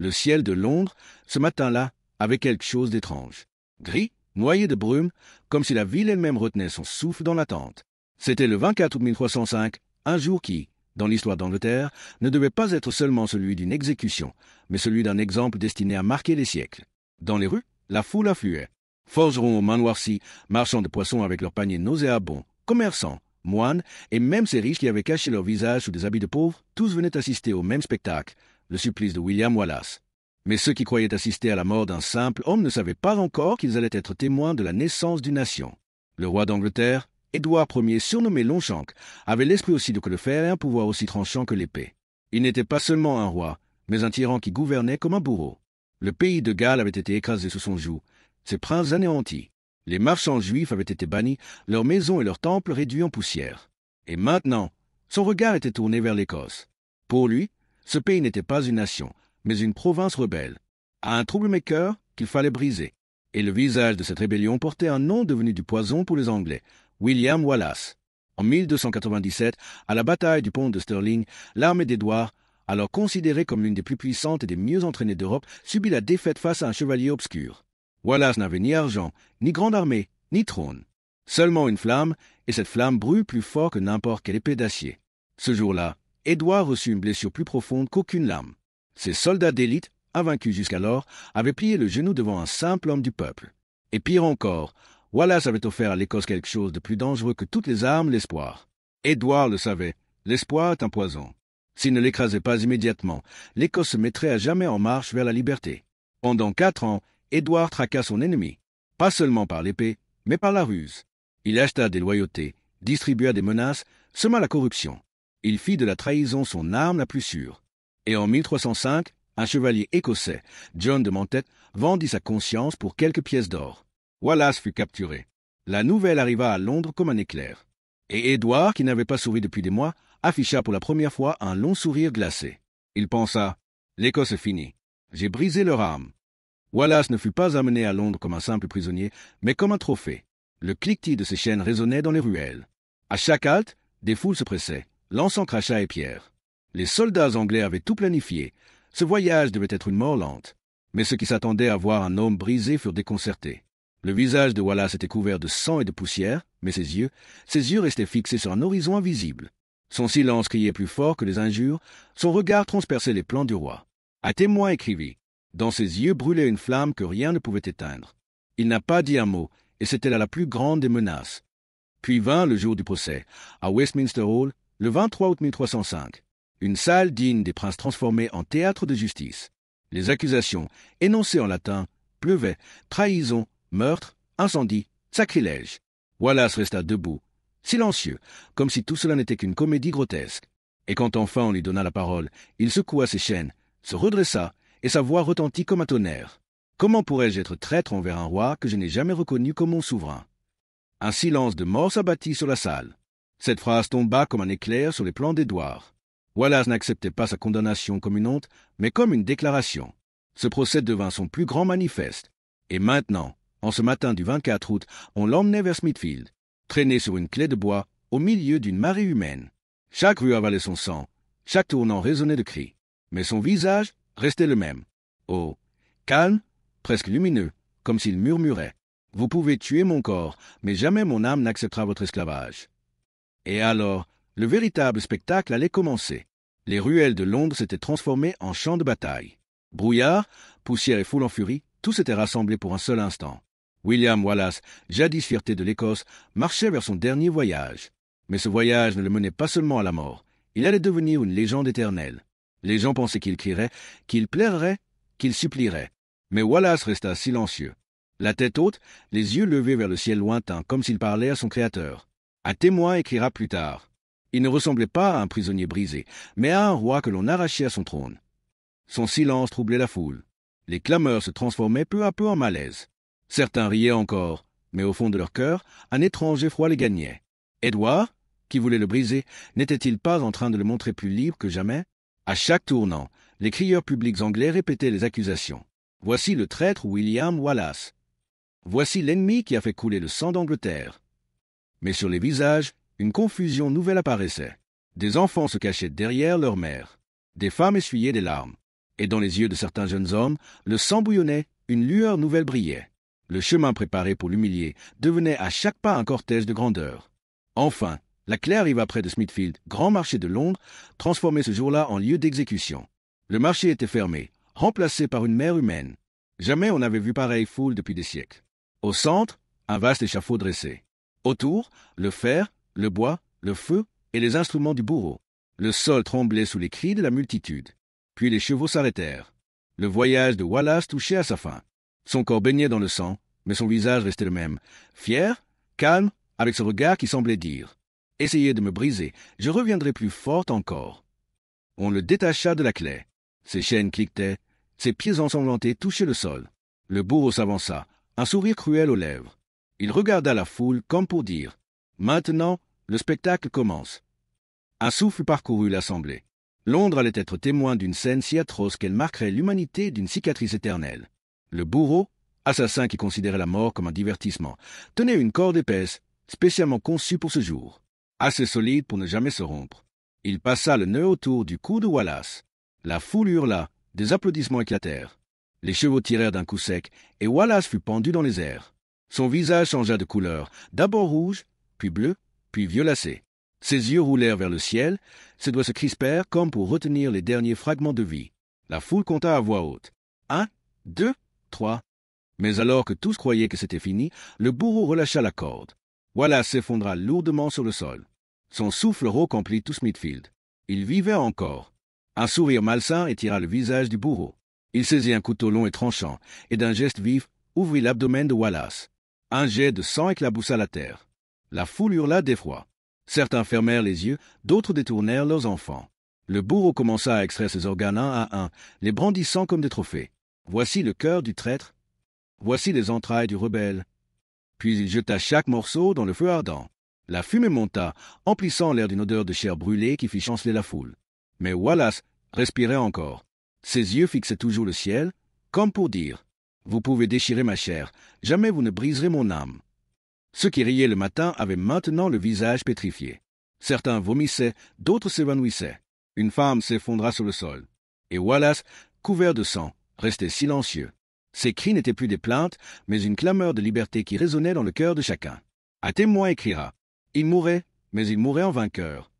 Le ciel de Londres, ce matin-là, avait quelque chose d'étrange. Gris, noyé de brume, comme si la ville elle-même retenait son souffle dans l'attente. C'était le 24 août 1305, un jour qui, dans l'histoire d'Angleterre, ne devait pas être seulement celui d'une exécution, mais celui d'un exemple destiné à marquer les siècles. Dans les rues, la foule affluait. Forgerons aux mains noircies, marchands de poissons avec leurs paniers nauséabonds, commerçants, moines, et même ces riches qui avaient caché leur visage sous des habits de pauvres, tous venaient assister au même spectacle, le supplice de William Wallace. Mais ceux qui croyaient assister à la mort d'un simple homme ne savaient pas encore qu'ils allaient être témoins de la naissance d'une nation. Le roi d'Angleterre, Édouard Ier, surnommé Longshank, avait l'esprit aussi de que le fer et un pouvoir aussi tranchant que l'épée. Il n'était pas seulement un roi, mais un tyran qui gouvernait comme un bourreau. Le pays de Galles avait été écrasé sous son joug, ses princes anéantis. Les marchands juifs avaient été bannis, leurs maisons et leurs temples réduits en poussière. Et maintenant, son regard était tourné vers l'Écosse. Pour lui, ce pays n'était pas une nation, mais une province rebelle, à un troublemaker qu'il fallait briser. Et le visage de cette rébellion portait un nom devenu du poison pour les Anglais, William Wallace. En 1297, à la bataille du pont de Stirling, l'armée d'Édouard, alors considérée comme l'une des plus puissantes et des mieux entraînées d'Europe, subit la défaite face à un chevalier obscur. Wallace n'avait ni argent, ni grande armée, ni trône. Seulement une flamme, et cette flamme brûle plus fort que n'importe quelle épée d'acier. Ce jour-là, Édouard reçut une blessure plus profonde qu'aucune lame. Ses soldats d'élite, invaincus jusqu'alors, avaient plié le genou devant un simple homme du peuple. Et pire encore, Wallace avait offert à l'Écosse quelque chose de plus dangereux que toutes les armes, l'espoir. Édouard le savait, l'espoir est un poison. S'il ne l'écrasait pas immédiatement, l'Écosse se mettrait à jamais en marche vers la liberté. Pendant 4 ans, Édouard traqua son ennemi, pas seulement par l'épée, mais par la ruse. Il acheta des loyautés, distribua des menaces, sema la corruption. Il fit de la trahison son arme la plus sûre. Et en 1305, un chevalier écossais, John de Montet, vendit sa conscience pour quelques pièces d'or. Wallace fut capturé. La nouvelle arriva à Londres comme un éclair. Et Édouard, qui n'avait pas souri depuis des mois, afficha pour la première fois un long sourire glacé. Il pensa « L'Écosse est finie. J'ai brisé leur âme. » Wallace ne fut pas amené à Londres comme un simple prisonnier, mais comme un trophée. Le cliquetis de ses chaînes résonnait dans les ruelles. À chaque halte, des foules se pressaient, lançant crachats et pierres. Les soldats anglais avaient tout planifié. Ce voyage devait être une mort lente. Mais ceux qui s'attendaient à voir un homme brisé furent déconcertés. Le visage de Wallace était couvert de sang et de poussière, mais ses yeux restaient fixés sur un horizon invisible. Son silence criait plus fort que les injures, son regard transperçait les plans du roi. Un témoin écrivit. Dans ses yeux brûlait une flamme que rien ne pouvait éteindre. Il n'a pas dit un mot, et c'était là la plus grande des menaces. Puis vint le jour du procès, à Westminster Hall, le 23 août 1305. Une salle digne des princes transformés en théâtre de justice. Les accusations, énoncées en latin, pleuvaient, trahison, meurtre, incendie, sacrilège. Wallace resta debout, silencieux, comme si tout cela n'était qu'une comédie grotesque. Et quand enfin on lui donna la parole, il secoua ses chaînes, se redressa, et sa voix retentit comme un tonnerre. Comment pourrais-je être traître envers un roi que je n'ai jamais reconnu comme mon souverain? Un silence de mort s'abattit sur la salle. Cette phrase tomba comme un éclair sur les plans d'Édouard. Wallace n'acceptait pas sa condamnation comme une honte, mais comme une déclaration. Ce procès devint son plus grand manifeste. Et maintenant, en ce matin du 24 août, on l'emmenait vers Smithfield, traîné sur une clé de bois, au milieu d'une marée humaine. Chaque rue avalait son sang, chaque tournant résonnait de cris. Mais son visage restait le même. Oh, calme, presque lumineux, comme s'il murmurait. « Vous pouvez tuer mon corps, mais jamais mon âme n'acceptera votre esclavage. » Et alors, le véritable spectacle allait commencer. Les ruelles de Londres s'étaient transformées en champs de bataille. Brouillard, poussière et foule en furie, tout s'était rassemblé pour un seul instant. William Wallace, jadis fierté de l'Écosse, marchait vers son dernier voyage. Mais ce voyage ne le menait pas seulement à la mort. Il allait devenir une légende éternelle. Les gens pensaient qu'il crierait, qu'il plairait, qu'il supplierait. Mais Wallace resta silencieux. La tête haute, les yeux levés vers le ciel lointain, comme s'il parlait à son créateur. Un témoin écrira plus tard. Il ne ressemblait pas à un prisonnier brisé, mais à un roi que l'on arrachait à son trône. Son silence troublait la foule. Les clameurs se transformaient peu à peu en malaise. Certains riaient encore, mais au fond de leur cœur, un étrange effroi les gagnait. Édouard, qui voulait le briser, n'était-il pas en train de le montrer plus libre que jamais? À chaque tournant, les crieurs publics anglais répétaient les accusations. Voici le traître William Wallace. Voici l'ennemi qui a fait couler le sang d'Angleterre. Mais sur les visages, une confusion nouvelle apparaissait. Des enfants se cachaient derrière leur mère. Des femmes essuyaient des larmes. et dans les yeux de certains jeunes hommes, le sang bouillonnait, une lueur nouvelle brillait. Le chemin préparé pour l'humilier devenait à chaque pas un cortège de grandeur. Enfin, la clé arriva près de Smithfield, grand marché de Londres, transformé ce jour-là en lieu d'exécution. Le marché était fermé, remplacé par une mer humaine. Jamais on n'avait vu pareille foule depuis des siècles. Au centre, un vaste échafaud dressé. Autour, le fer, le bois, le feu et les instruments du bourreau. Le sol tremblait sous les cris de la multitude. Puis les chevaux s'arrêtèrent. Le voyage de Wallace touchait à sa fin. Son corps baignait dans le sang, mais son visage restait le même, fier, calme, avec ce regard qui semblait dire « Essayez de me briser, je reviendrai plus forte encore. » On le détacha de la clé. Ses chaînes cliquetaient, ses pieds ensanglantés touchaient le sol. Le bourreau s'avança, un sourire cruel aux lèvres. Il regarda la foule comme pour dire « Maintenant, le spectacle commence. » Un souffle parcourut l'assemblée. Londres allait être témoin d'une scène si atroce qu'elle marquerait l'humanité d'une cicatrice éternelle. Le bourreau, assassin qui considérait la mort comme un divertissement, tenait une corde épaisse, spécialement conçue pour ce jour, assez solide pour ne jamais se rompre. Il passa le nœud autour du cou de Wallace. La foule hurla, des applaudissements éclatèrent. Les chevaux tirèrent d'un coup sec, et Wallace fut pendu dans les airs. Son visage changea de couleur, d'abord rouge, puis bleu, puis violacé. Ses yeux roulèrent vers le ciel, ses doigts se crispèrent comme pour retenir les derniers fragments de vie. La foule compta à voix haute. 1, 2, 3. Mais alors que tous croyaient que c'était fini, le bourreau relâcha la corde. Wallace s'effondra lourdement sur le sol. Son souffle rauque emplit tout Smithfield. Il vivait encore. Un sourire malsain étira le visage du bourreau. Il saisit un couteau long et tranchant, et d'un geste vif, ouvrit l'abdomen de Wallace. Un jet de sang éclaboussa la terre. La foule hurla d'effroi. Certains fermèrent les yeux, d'autres détournèrent leurs enfants. Le bourreau commença à extraire ses organes un à un, les brandissant comme des trophées. Voici le cœur du traître. Voici les entrailles du rebelle. Puis il jeta chaque morceau dans le feu ardent. La fumée monta, emplissant l'air d'une odeur de chair brûlée qui fit chanceler la foule. Mais Wallace respirait encore. Ses yeux fixaient toujours le ciel, comme pour dire « Vous pouvez déchirer ma chair, jamais vous ne briserez mon âme. » Ceux qui riaient le matin avaient maintenant le visage pétrifié. Certains vomissaient, d'autres s'évanouissaient. Une femme s'effondra sur le sol. Et Wallace, couvert de sang, restait silencieux. Ses cris n'étaient plus des plaintes, mais une clameur de liberté qui résonnait dans le cœur de chacun. Un témoin écrira « Il mourait, mais il mourait en vainqueur. »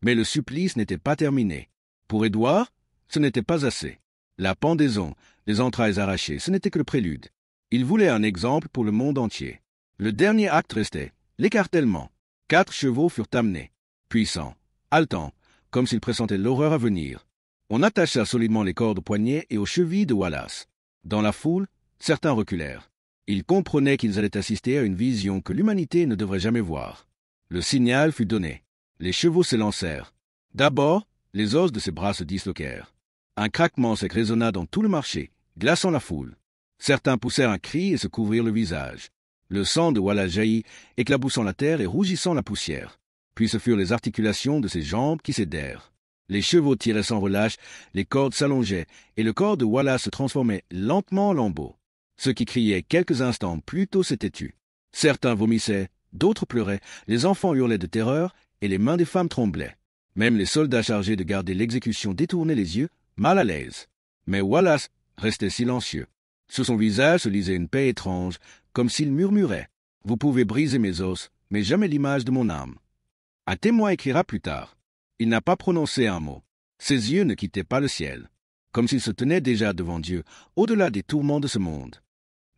Mais le supplice n'était pas terminé. Pour Édouard, ce n'était pas assez. La pendaison, les entrailles arrachées, ce n'était que le prélude. Il voulait un exemple pour le monde entier. Le dernier acte restait, l'écartèlement. 4 chevaux furent amenés, puissants, haletants, comme s'ils pressentaient l'horreur à venir. On attacha solidement les cordes aux poignets et aux chevilles de Wallace. Dans la foule, certains reculèrent. Ils comprenaient qu'ils allaient assister à une vision que l'humanité ne devrait jamais voir. Le signal fut donné. Les chevaux s'élancèrent. D'abord, les os de ses bras se disloquèrent. Un craquement sec résonna dans tout le marché, glaçant la foule. Certains poussèrent un cri et se couvrirent le visage. Le sang de Wallace jaillit, éclaboussant la terre et rougissant la poussière. Puis ce furent les articulations de ses jambes qui cédèrent. Les chevaux tiraient sans relâche, les cordes s'allongeaient, et le corps de Wallace se transformait lentement en lambeaux. Ceux qui criaient quelques instants plus tôt s'étaient tus. Certains vomissaient, d'autres pleuraient, les enfants hurlaient de terreur, et les mains des femmes tremblaient. Même les soldats chargés de garder l'exécution détournaient les yeux, mal à l'aise. Mais Wallace restait silencieux. Sur son visage se lisait une paix étrange, comme s'il murmurait « Vous pouvez briser mes os, mais jamais l'image de mon âme. » Un témoin écrira plus tard. Il n'a pas prononcé un mot. Ses yeux ne quittaient pas le ciel, comme s'il se tenait déjà devant Dieu, au-delà des tourments de ce monde.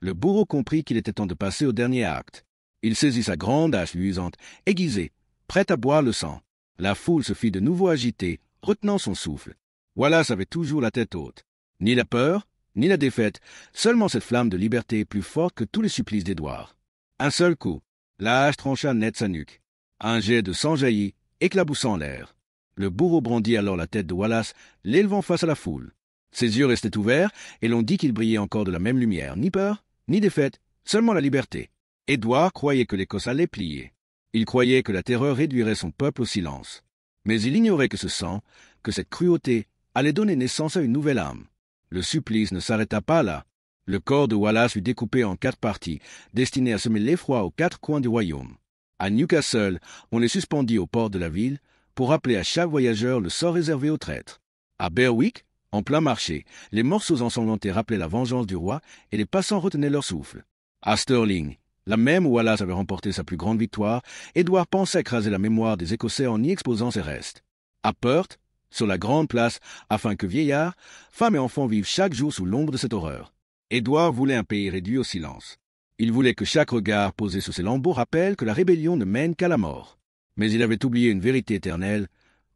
Le bourreau comprit qu'il était temps de passer au dernier acte. Il saisit sa grande hache luisante, aiguisée, prête à boire le sang. La foule se fit de nouveau agiter, retenant son souffle. Wallace avait toujours la tête haute. Ni la peur, ni la défaite, seulement cette flamme de liberté plus forte que tous les supplices d'Édouard. Un seul coup, la hache trancha net sa nuque. Un jet de sang jaillit, éclaboussant l'air. Le bourreau brandit alors la tête de Wallace, l'élevant face à la foule. Ses yeux restaient ouverts, et l'on dit qu'il brillait encore de la même lumière. Ni peur, ni défaite, seulement la liberté. Édouard croyait que l'Écosse allait plier. Il croyait que la terreur réduirait son peuple au silence. Mais il ignorait que ce sang, que cette cruauté, allait donner naissance à une nouvelle âme. Le supplice ne s'arrêta pas là. Le corps de Wallace fut découpé en 4 parties, destinées à semer l'effroi aux 4 coins du royaume. À Newcastle, on les suspendit aux portes de la ville, pour rappeler à chaque voyageur le sort réservé aux traîtres. À Berwick, En plein marché, les morceaux ensanglantés rappelaient la vengeance du roi et les passants retenaient leur souffle. À Stirling, là même où Wallace avait remporté sa plus grande victoire, Édouard pensait écraser la mémoire des Écossais en y exposant ses restes. À Perth, sur la grande place, afin que vieillards, femmes et enfants vivent chaque jour sous l'ombre de cette horreur. Édouard voulait un pays réduit au silence. Il voulait que chaque regard posé sur ces lambeaux rappelle que la rébellion ne mène qu'à la mort. Mais il avait oublié une vérité éternelle.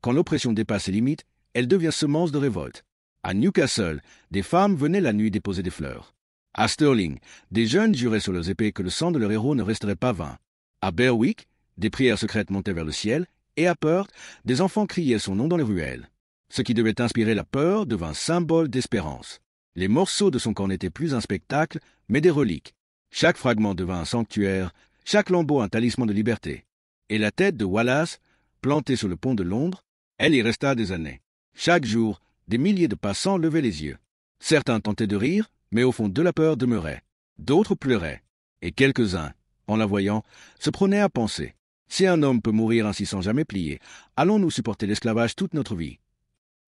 Quand l'oppression dépasse ses limites, elle devient semence de révolte. À Newcastle, des femmes venaient la nuit déposer des fleurs. À Stirling, des jeunes juraient sur leurs épées que le sang de leur héros ne resterait pas vain. À Berwick, des prières secrètes montaient vers le ciel, et à Perth, des enfants criaient son nom dans les ruelles. Ce qui devait inspirer la peur devint symbole d'espérance. Les morceaux de son corps n'étaient plus un spectacle, mais des reliques. Chaque fragment devint un sanctuaire, chaque lambeau un talisman de liberté. Et la tête de Wallace, plantée sur le pont de Londres, elle y resta des années. Chaque jour, des milliers de passants levaient les yeux. Certains tentaient de rire, mais au fond de la peur demeurait. D'autres pleuraient. Et quelques-uns, en la voyant, se prenaient à penser. Si un homme peut mourir ainsi sans jamais plier, allons-nous supporter l'esclavage toute notre vie?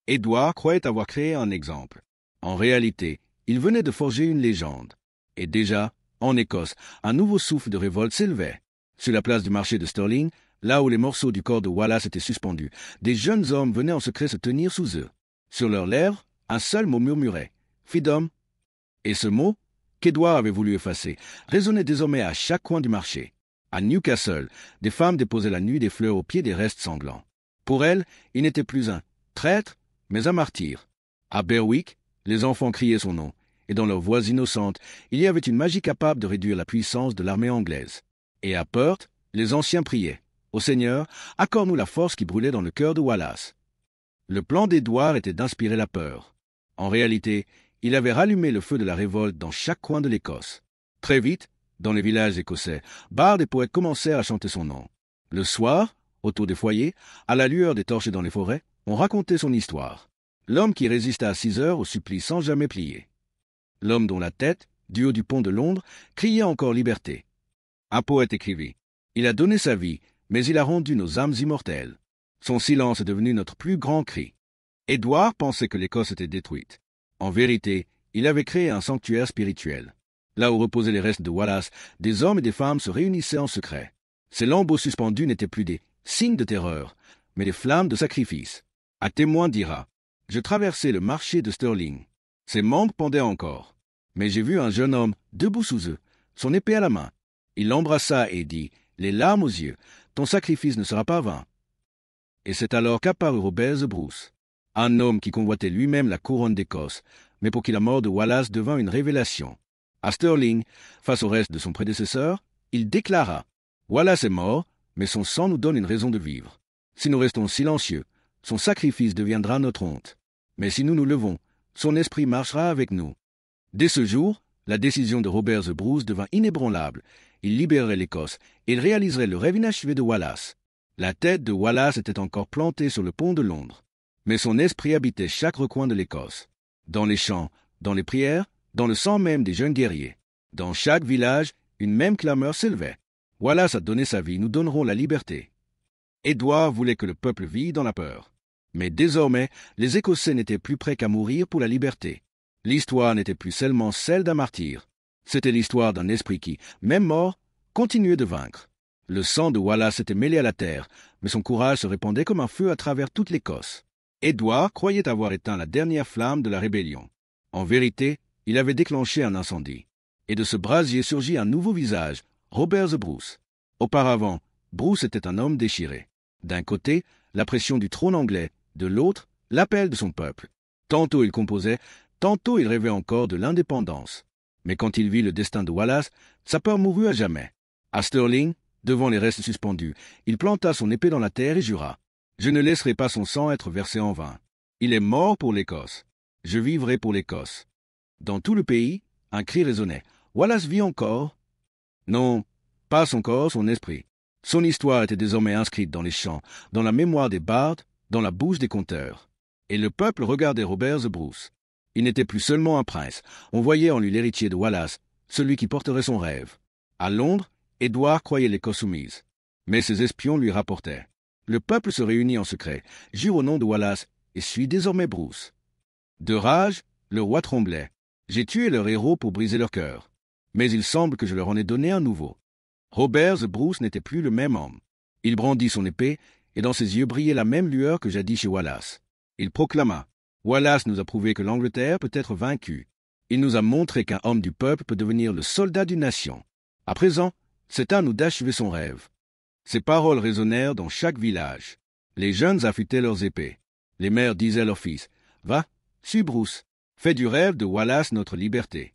Édouard croyait avoir créé un exemple. En réalité, il venait de forger une légende. Et déjà, en Écosse, un nouveau souffle de révolte s'élevait. Sur la place du marché de Stirling, là où les morceaux du corps de Wallace étaient suspendus, des jeunes hommes venaient en secret se tenir sous eux. Sur leurs lèvres, un seul mot murmurait « Freedom ». Et ce mot, qu'Édouard avait voulu effacer, résonnait désormais à chaque coin du marché. À Newcastle, des femmes déposaient la nuit des fleurs au pied des restes sanglants. Pour elles, il n'était plus un traître, mais un martyr. À Berwick, les enfants criaient son nom, et dans leur voix innocente, il y avait une magie capable de réduire la puissance de l'armée anglaise. Et à Perth, les anciens priaient « Ô Seigneur, accorde-nous la force qui brûlait dans le cœur de Wallace ». Le plan d'Édouard était d'inspirer la peur. En réalité, il avait rallumé le feu de la révolte dans chaque coin de l'Écosse. Très vite, dans les villages écossais, bardes et poètes commencèrent à chanter son nom. Le soir, autour des foyers, à la lueur des torches dans les forêts, on racontait son histoire. L'homme qui résista à 6 heures au supplice sans jamais plier. L'homme dont la tête, du haut du pont de Londres, criait encore liberté. Un poète écrivit « Il a donné sa vie, mais il a rendu nos âmes immortelles. Son silence est devenu notre plus grand cri. » Édouard pensait que l'Écosse était détruite. En vérité, il avait créé un sanctuaire spirituel. Là où reposaient les restes de Wallace, des hommes et des femmes se réunissaient en secret. Ces lambeaux suspendus n'étaient plus des signes de terreur, mais des flammes de sacrifice. Un témoin dira « Je traversais le marché de Stirling. Ses membres pendaient encore. Mais j'ai vu un jeune homme debout sous eux, son épée à la main. Il l'embrassa et dit, les larmes aux yeux, ton sacrifice ne sera pas vain. » Et c'est alors qu'apparut Robert the Bruce, un homme qui convoitait lui-même la couronne d'Écosse, mais pour qui la mort de Wallace devint une révélation. À Stirling, face au reste de son prédécesseur, il déclara « Wallace est mort, mais son sang nous donne une raison de vivre. Si nous restons silencieux, son sacrifice deviendra notre honte. Mais si nous nous levons, son esprit marchera avec nous. » Dès ce jour, la décision de Robert the Bruce devint inébranlable. Il libérerait l'Écosse et il réaliserait le rêve inachevé de Wallace. La tête de Wallace était encore plantée sur le pont de Londres. Mais son esprit habitait chaque recoin de l'Écosse. Dans les chants, dans les prières, dans le sang même des jeunes guerriers. Dans chaque village, une même clameur s'élevait. Wallace a donné sa vie, nous donnerons la liberté. Édouard voulait que le peuple vît dans la peur. Mais désormais, les Écossais n'étaient plus prêts qu'à mourir pour la liberté. L'histoire n'était plus seulement celle d'un martyr. C'était l'histoire d'un esprit qui, même mort, continuait de vaincre. Le sang de Wallace était mêlé à la terre, mais son courage se répandait comme un feu à travers toute l'Écosse. Édouard croyait avoir éteint la dernière flamme de la rébellion. En vérité, il avait déclenché un incendie. Et de ce brasier surgit un nouveau visage, Robert the Bruce. Auparavant, Bruce était un homme déchiré. D'un côté, la pression du trône anglais, de l'autre, l'appel de son peuple. Tantôt il composait, tantôt il rêvait encore de l'indépendance. Mais quand il vit le destin de Wallace, sa peur mourut à jamais. À Stirling, devant les restes suspendus, il planta son épée dans la terre et jura « Je ne laisserai pas son sang être versé en vain. Il est mort pour l'Écosse. Je vivrai pour l'Écosse. » Dans tout le pays, un cri résonnait. Wallace vit encore? Non, pas son corps, son esprit. Son histoire était désormais inscrite dans les chants, dans la mémoire des bardes, dans la bouche des conteurs. Et le peuple regardait Robert the Bruce. Il n'était plus seulement un prince, on voyait en lui l'héritier de Wallace, celui qui porterait son rêve. À Londres, Édouard croyait l'Écosse soumise. Mais ses espions lui rapportaient. Le peuple se réunit en secret, jure au nom de Wallace et suit désormais Bruce. De rage, le roi tremblait. J'ai tué leur héros pour briser leur cœur. Mais il semble que je leur en ai donné un nouveau. Robert the Bruce n'était plus le même homme. Il brandit son épée, et dans ses yeux brillait la même lueur que jadis chez Wallace. Il proclama « Wallace nous a prouvé que l'Angleterre peut être vaincue. Il nous a montré qu'un homme du peuple peut devenir le soldat d'une nation. À présent, c'est à nous d'achever son rêve. » Ces paroles résonnèrent dans chaque village. Les jeunes affûtaient leurs épées. Les mères disaient à leurs fils « Va, suis Bruce, fais du rêve de Wallace notre liberté. »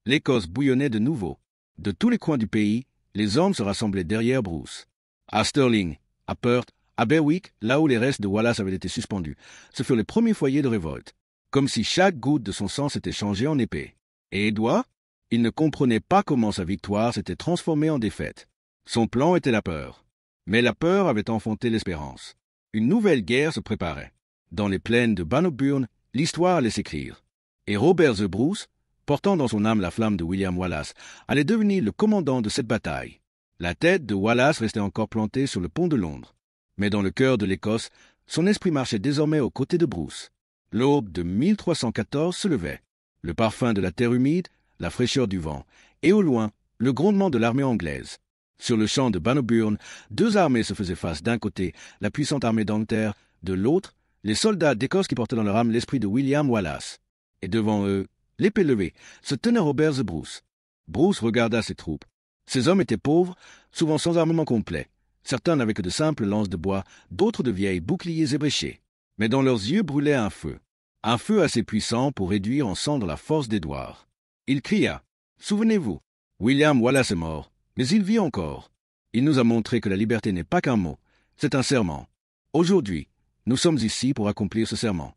L'Écosse bouillonnait de nouveau. De tous les coins du pays, les hommes se rassemblaient derrière Bruce. À Stirling, à Perth, à Berwick, là où les restes de Wallace avaient été suspendus, ce furent les premiers foyers de révolte, comme si chaque goutte de son sang s'était changée en épée. Et Édouard? Il ne comprenait pas comment sa victoire s'était transformée en défaite. Son plan était la peur. Mais la peur avait enfanté l'espérance. Une nouvelle guerre se préparait. Dans les plaines de Bannockburn, l'histoire allait s'écrire. Et Robert the Bruce, portant dans son âme la flamme de William Wallace, allait devenir le commandant de cette bataille. La tête de Wallace restait encore plantée sur le pont de Londres. Mais dans le cœur de l'Écosse, son esprit marchait désormais aux côtés de Bruce. L'aube de 1314 se levait. Le parfum de la terre humide, la fraîcheur du vent, et au loin, le grondement de l'armée anglaise. Sur le champ de Bannockburn, deux armées se faisaient face. D'un côté, la puissante armée d'Angleterre, de l'autre, les soldats d'Écosse qui portaient dans leur âme l'esprit de William Wallace. Et devant eux, l'épée levée, se tenait Robert the Bruce. Bruce regarda ses troupes. Ces hommes étaient pauvres, souvent sans armement complet. Certains n'avaient que de simples lances de bois, d'autres de vieilles boucliers ébréchés. Mais dans leurs yeux brûlait un feu assez puissant pour réduire en cendres la force d'Édouard. Il cria « Souvenez-vous, William Wallace est mort, mais il vit encore. Il nous a montré que la liberté n'est pas qu'un mot, c'est un serment. Aujourd'hui, nous sommes ici pour accomplir ce serment. »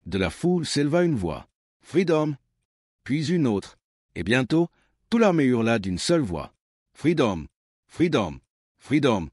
De la foule s'éleva une voix « Freedom !» Puis une autre, et bientôt, toute l'armée hurla d'une seule voix « Freedom! Freedom! Freedom !»